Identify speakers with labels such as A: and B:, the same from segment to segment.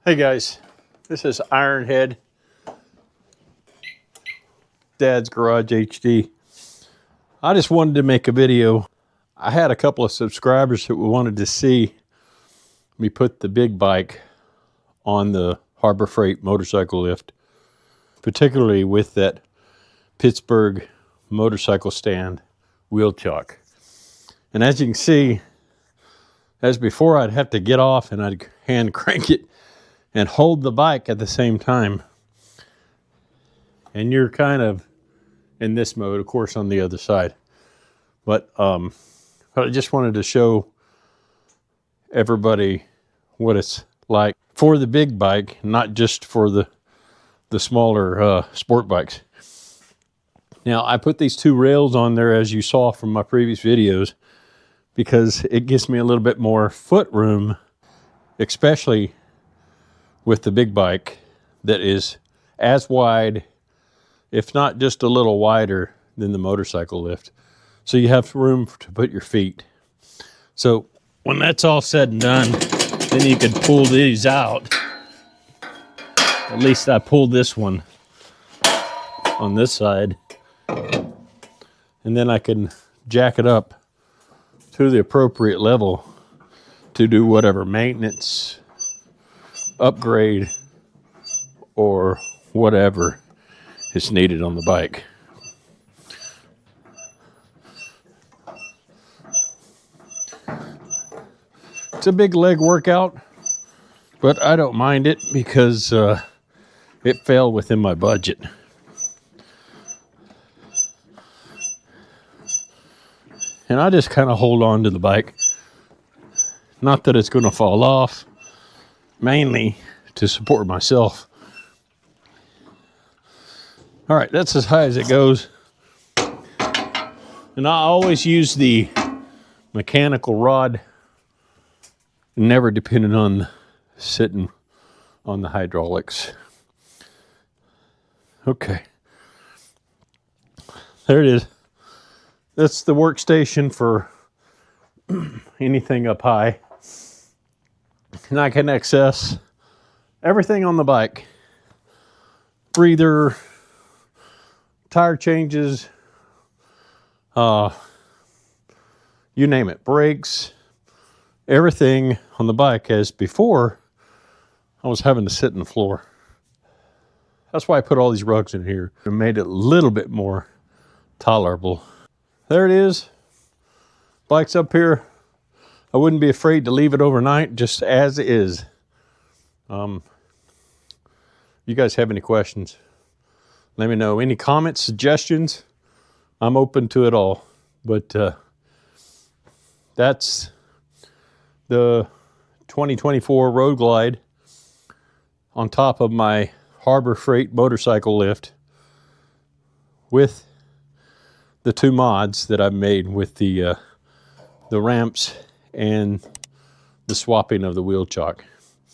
A: Hey guys, this is Ironhead, Dad's Garage HD. I just wanted to make a video. I had a couple of subscribers that wanted to see me put the big bike on the Harbor Freight motorcycle lift, particularly with that Pittsburgh motorcycle stand wheel chock. And as you can see, as before, I'd have to get off and I'd hand crank it and hold the bike at the same time. And you're kind of in this mode, of course, on the other side. But I just wanted to show everybody what it's like for the big bike, not just for the smaller sport bikes. Now, I put these two rails on there, as you saw from my previous videos, because it gives me a little bit more foot room, especially with the big bike that is as wide, if not just a little wider than the motorcycle lift. So you have room to put your feet. So when that's all said and done, then you could pull these out. At least I pulled this one on this side. And then I can jack it up to the appropriate level to do whatever maintenance, upgrade, or whatever is needed on the bike. It's a big leg workout, but I don't mind it because it fell within my budget. And I just kind of hold on to the bike. Not that it's going to fall off, mainly to support myself. All right, that's as high as it goes. And I always use the mechanical rod, never depending on sitting on the hydraulics. Okay. There it is. That's the workstation for anything up high. And I can access everything on the bike. Breather, tire changes, you name it, brakes, everything on the bike. As before, I was having to sit on the floor. That's why I put all these rugs in here and made it a little bit more tolerable. There it is. Bike's up here. I wouldn't be afraid to leave it overnight just as is. You guys have any questions? Let me know. Any comments, suggestions? I'm open to it all. But that's the 2024 Road Glide on top of my Harbor Freight motorcycle lift with the two mods that I've made with the ramps and the swapping of the wheel chock.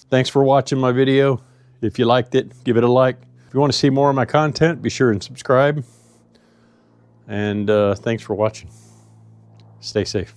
A: Thanks for watching my video. If you liked it, give it a like. If you want to see more of my content, be sure and subscribe. And thanks for watching. Stay safe.